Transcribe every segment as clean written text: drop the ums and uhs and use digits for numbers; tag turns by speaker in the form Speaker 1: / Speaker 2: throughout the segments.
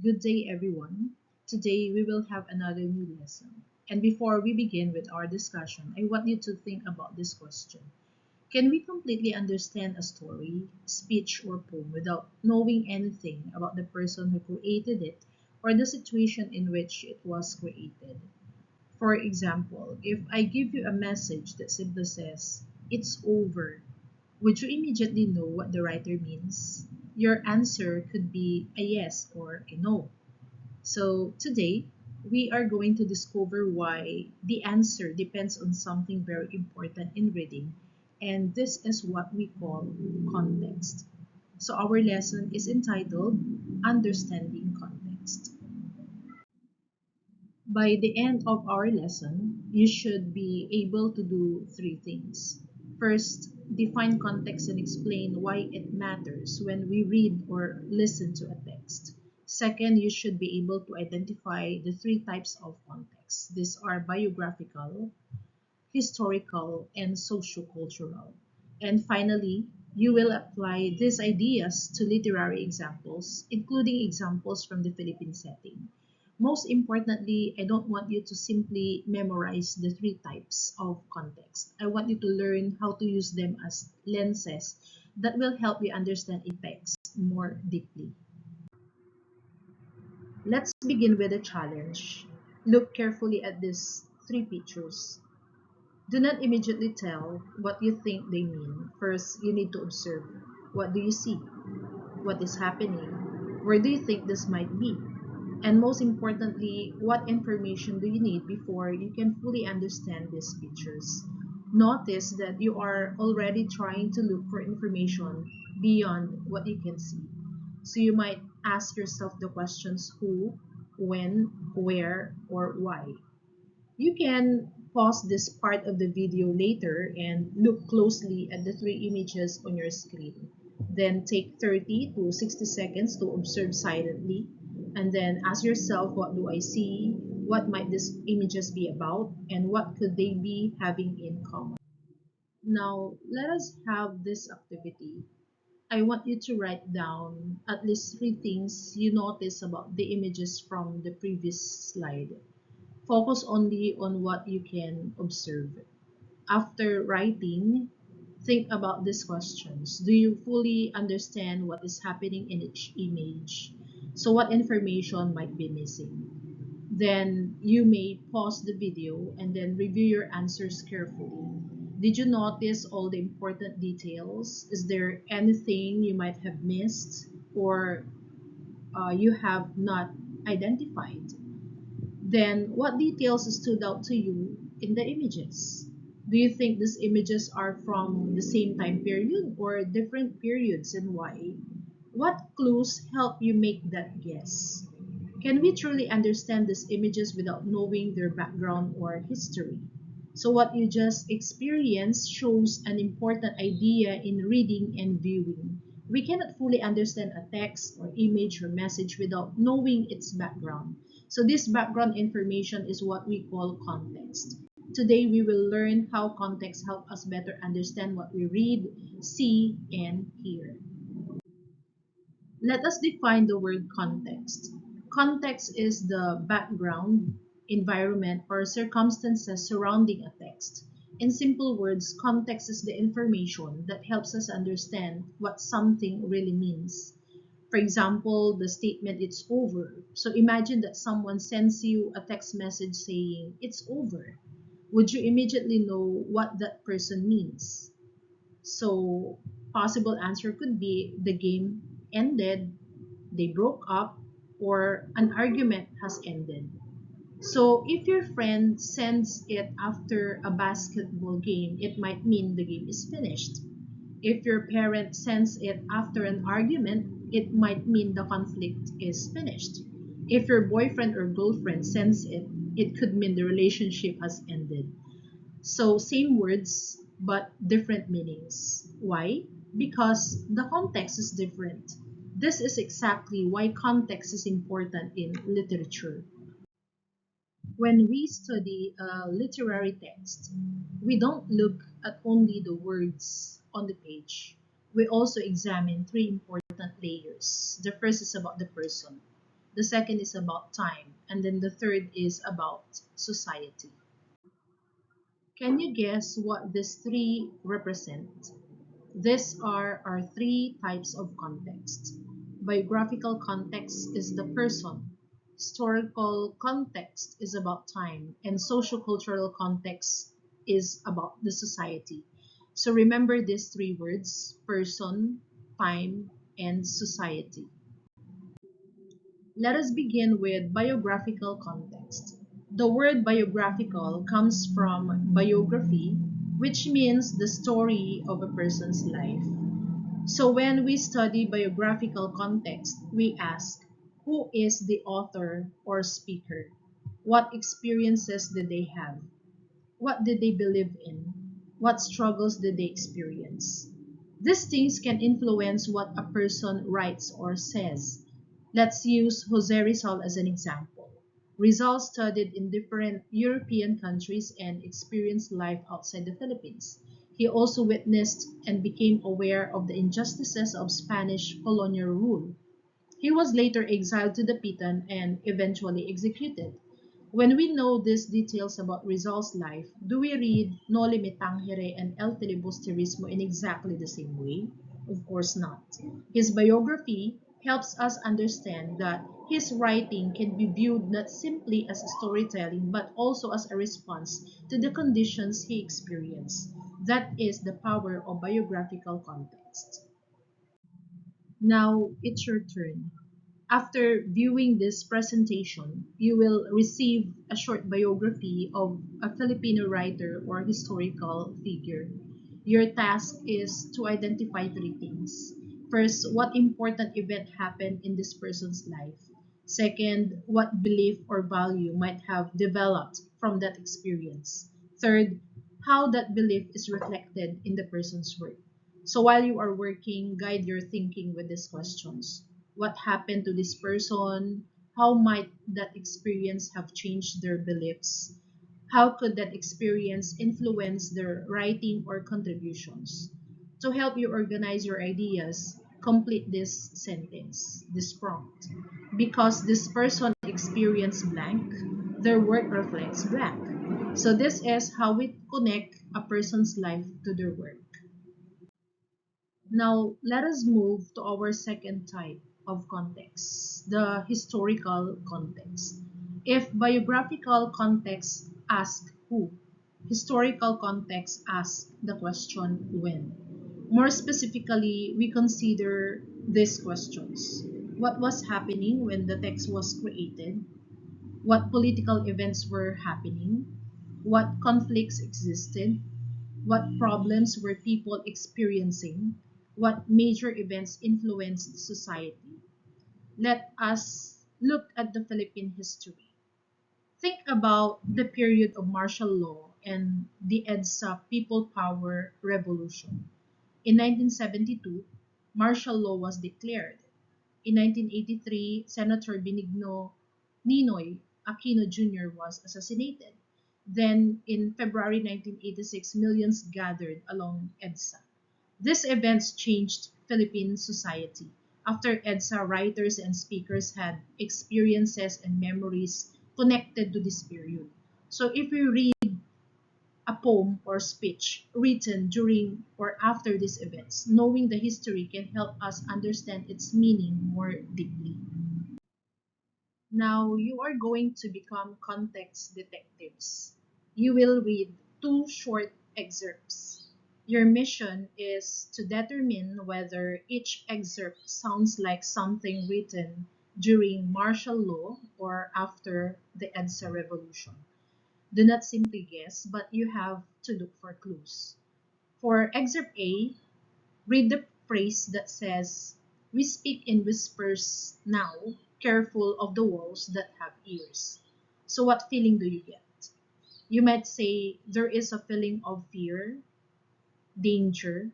Speaker 1: Good day, everyone. Today we will have another new lesson. And before we begin with our discussion, I want you to think about this question. Can we completely understand a story, speech, or poem without knowing anything about the person who created it or the situation in which it was created? For example, if I give you a message that simply says, "It's over," would you immediately know what the writer means? Your answer could be a yes or a no. So today, we are going to discover why the answer depends on something very important in reading, and this is what we call context. So our lesson is entitled Understanding Context. By the end of our lesson, you should be able to do three things. First, define context and explain why it matters when we read or listen to a text. Second, you should be able to identify the three types of context. These are biographical, historical, and sociocultural. And finally, you will apply these ideas to literary examples, including examples from the Philippine setting. Most importantly, I don't want you to simply memorize the three types of context. I want you to learn how to use them as lenses that will help you understand a text more deeply. Let's begin with a challenge. Look carefully at these three pictures. Do not immediately tell what you think they mean. First, you need to observe. What do you see? What is happening? Where do you think this might be? And most importantly, what information do you need before you can fully understand these pictures? Notice that you are already trying to look for information beyond what you can see. So you might ask yourself the questions who, when, where, or why. You can pause this part of the video later and look closely at the three images on your screen. Then take 30 to 60 seconds to observe silently, and then ask yourself, what do I see? What might these images be about? And what could they be having in common? Now, let us have this activity. I want you to write down at least three things you notice about the images from the previous slide. Focus only on what you can observe. After writing, think about these questions. Do you fully understand what is happening in each image? So what information might be missing? Then you may pause the video and then review your answers carefully. Did you notice all the important details? Is there anything you might have missed or you have not identified? Then, what details stood out to you in the images? Do you think these images are from the same time period or different periods, and why? What clues help you make that guess? Can we truly understand these images without knowing their background or history? So, what you just experienced shows an important idea in reading and viewing. We cannot fully understand a text or image or message without knowing its background. So, this background information is what we call context. Today, we will learn how context helps us better understand what we read, see, and hear. Let us define the word context. Context is the background, environment, or circumstances surrounding a text. In simple words, context is the information that helps us understand what something really means. For example, the statement "it's over." So imagine that someone sends you a text message saying "it's over." Would you immediately know what that person means? So possible answer could be the game ended, they broke up, or an argument has ended. So if your friend sends it after a basketball game, it might mean the game is finished. If your parent sends it after an argument, it might mean the conflict is finished. If your boyfriend or girlfriend sends it, it could mean the relationship has ended. So same words but different meanings. Why? Because the context is different. This is exactly why context is important in literature. When we study a literary text, we don't look at only the words on the page. We also examine three important layers. The first is about the person. the second is about time, and then the third is about society. Can you guess what these three represent? These are our three types of context. Biographical context is the person, historical context is about time, and sociocultural context is about the society. So remember these three words: person, time, and society. Let us begin with biographical context. The word biographical comes from biography, which means the story of a person's life. So when we study biographical context, we ask, who is the author or speaker? What experiences did they have? What did they believe in? What struggles did they experience? These things can influence what a person writes or says. Let's use Jose Rizal as an example. Rizal studied in different European countries and experienced life outside the Philippines. He also witnessed and became aware of the injustices of Spanish colonial rule. He was later exiled to Dapitan and eventually executed. When we know these details about Rizal's life, do we read Noli Me Tangere and El Filibusterismo in exactly the same way? Of course not. His biography helps us understand that his writing can be viewed not simply as storytelling but also as a response to the conditions he experienced. That is the power of biographical context. Now it's your turn. After viewing this presentation, you will receive a short biography of a Filipino writer or historical figure. Your task is to identify three things. First, what important event happened in this person's life? Second, what belief or value might have developed from that experience? Third, how that belief is reflected in the person's work. So while you are working, guide your thinking with these questions. What happened to this person? How might that experience have changed their beliefs? How could that experience influence their writing or contributions? To help you organize your ideas, complete this sentence, this prompt. Because this person experienced blank, their work reflects blank. So this is how we connect a person's life to their work. Now, let us move to our second type of context, the historical context. If biographical context asks who, historical context asks the question when. More specifically, we consider these questions. What was happening when the text was created? What political events were happening? What conflicts existed? What problems were people experiencing? What major events influenced society? Let us look at the Philippine history. Think about the period of martial law and the EDSA People Power Revolution. In 1972, martial law was declared. In 1983, Senator Benigno Ninoy Aquino Jr. was assassinated. Then, in February 1986, millions gathered along EDSA. These events changed Philippine society. After EDSA, writers and speakers had experiences and memories connected to this period. So if we read a poem or speech written during or after these events, knowing the history can help us understand its meaning more deeply. Now you are going to become context detectives. You will read two short excerpts. Your mission is to determine whether each excerpt sounds like something written during martial law or after the EDSA revolution. Do not simply guess, but you have to look for clues. For excerpt A, read the phrase that says, "We speak in whispers now, careful of the walls that have ears." So what feeling do you get? You might say there is a feeling of fear, danger,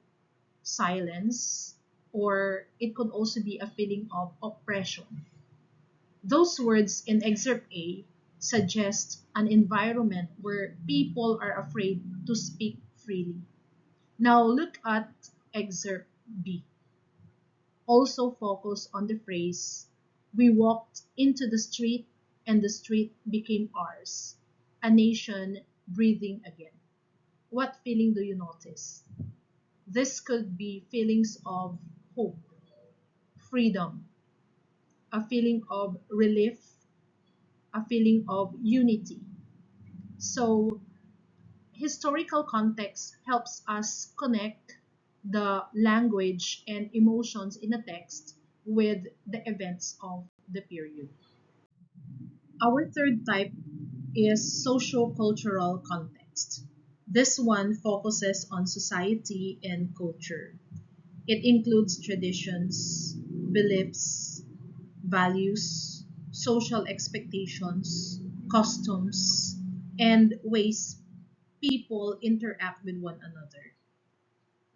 Speaker 1: silence, or it could also be a feeling of oppression. Those words in excerpt A suggest an environment where people are afraid to speak freely. Now look at excerpt B. Also focus on the phrase, We walked into the street and the street became ours, a nation breathing again. What feeling do you notice? This could be feelings of hope, freedom, a feeling of relief, a feeling of unity. So, historical context helps us connect the language and emotions in a text with the events of the period. Our third type is socio-cultural context. This one focuses on society and culture. It includes traditions, beliefs, values, social expectations, customs, and ways people interact with one another.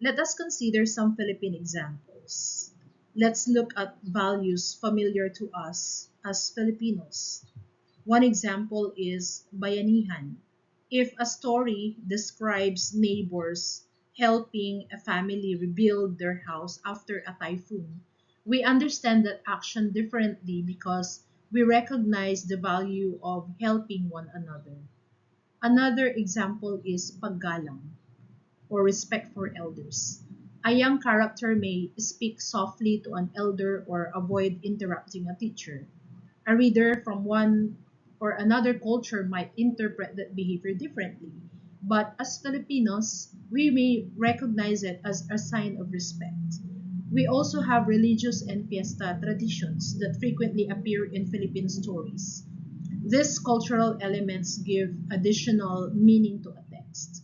Speaker 1: Let us consider some Philippine examples. Let's look at values familiar to us as Filipinos. One example is bayanihan. If a story describes neighbors helping a family rebuild their house after a typhoon, we understand that action differently because we recognize the value of helping one another. Another example is paggalang, or respect for elders. A young character may speak softly to an elder or avoid interrupting a teacher. A reader from one or another culture might interpret that behavior differently, but as Filipinos, we may recognize it as a sign of respect. We also have religious and fiesta traditions that frequently appear in Philippine stories. These cultural elements give additional meaning to a text.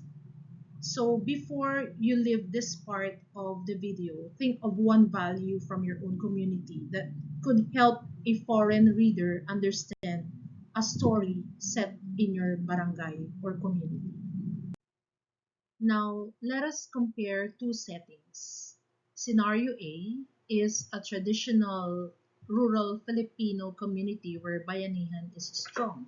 Speaker 1: So before you leave this part of the video, think of one value from your own community that could help a foreign reader understand a story set in your barangay or community. Now, let us compare two settings. Scenario A is a traditional rural Filipino community where bayanihan is strong.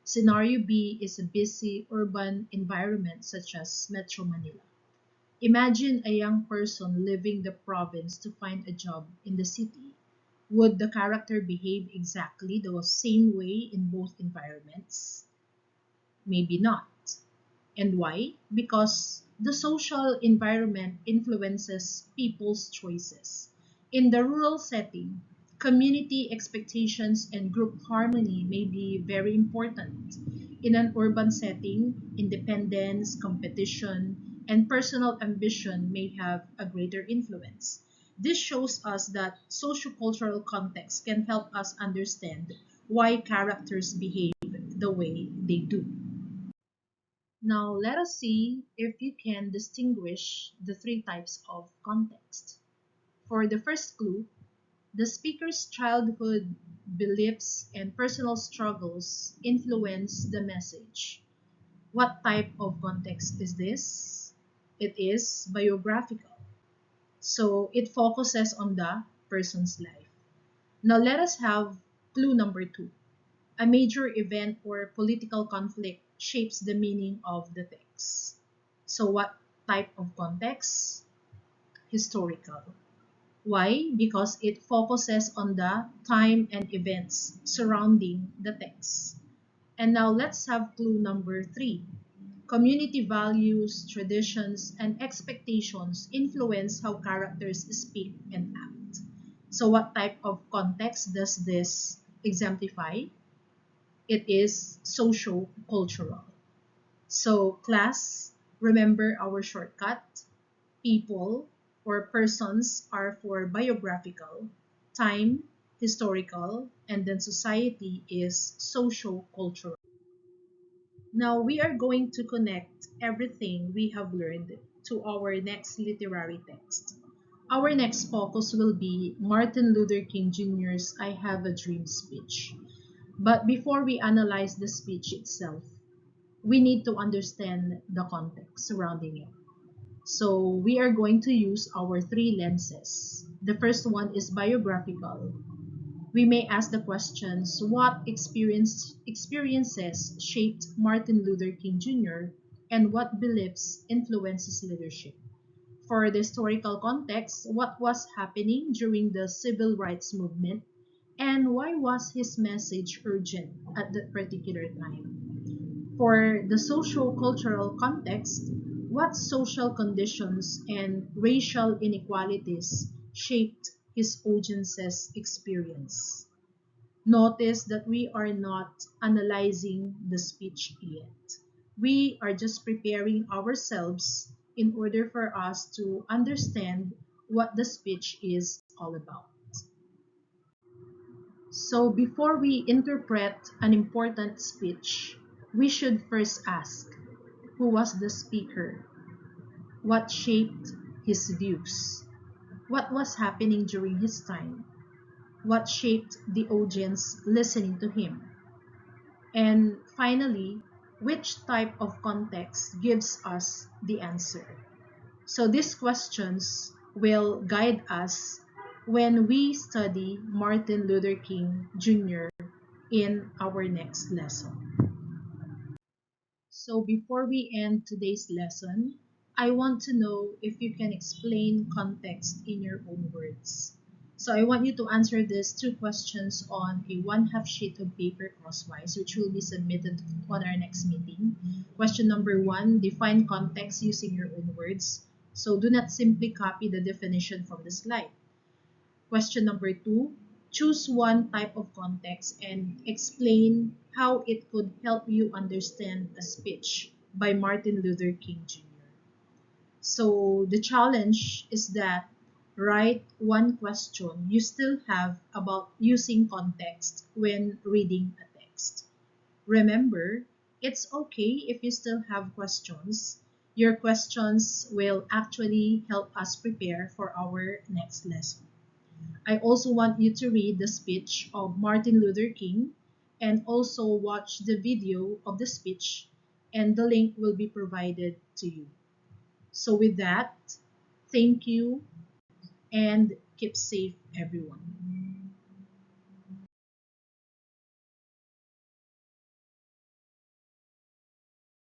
Speaker 1: Scenario B is a busy urban environment such as Metro Manila. Imagine a young person leaving the province to find a job in the city. Would the character behave exactly the same way in both environments? Maybe not. And why? Because the social environment influences people's choices. In the rural setting, community expectations and group harmony may be very important. In an urban setting, independence, competition, and personal ambition may have a greater influence. This shows us that sociocultural context can help us understand why characters behave the way they do. Now let us see if you can distinguish the three types of context. For the first clue, the speaker's childhood beliefs and personal struggles influence the message. What type of context is this? It is biographical. So it focuses on the person's life. Now let us have clue number two. A major event or political conflict shapes the meaning of the text. So what type of context? Historical. Why? Because it focuses on the time and events surrounding the text. And now let's have clue number three. Community values, traditions, and expectations influence how characters speak and act. So what type of context does this exemplify? It is socio-cultural. So class, remember our shortcut. People or persons are for biographical, time, historical, and then society is socio-cultural. Now we are going to connect everything we have learned to our next literary text. Our next focus will be Martin Luther King Jr.'s I Have a Dream speech. But before we analyze the speech itself, we need to understand the context surrounding it. So we are going to use our three lenses. The first one is biographical. We may ask the questions, what experiences shaped Martin Luther King Jr. and what beliefs influenced his leadership? For the historical context, what was happening during the civil rights movement And why was his message urgent at that particular time? For the social cultural context, what social conditions and racial inequalities shaped his audience's experience? Notice that we are not analyzing the speech yet. We are just preparing ourselves in order for us to understand what the speech is all about. So, before we interpret an important speech, we should first ask, who was the speaker? What shaped his views? What was happening during his time? What shaped the audience listening to him? And finally, which type of context gives us the answer? So these questions will guide us when we study Martin Luther King Jr. in our next lesson. So before we end today's lesson, I want to know if you can explain context in your own words. So I want you to answer these two questions on a one-half sheet of paper crosswise, which will be submitted on our next meeting. Question number one, define context using your own words. So do not simply copy the definition from the slide. Question number two, choose one type of context and explain how it could help you understand a speech by Martin Luther King Jr. So the challenge is that write one question you still have about using context when reading a text. Remember, it's okay if you still have questions. Your questions will actually help us prepare for our next lesson. I also want you to read the speech of Martin Luther King and also watch the video of the speech, and the link will be provided to you. So, with that, thank you and keep safe, everyone.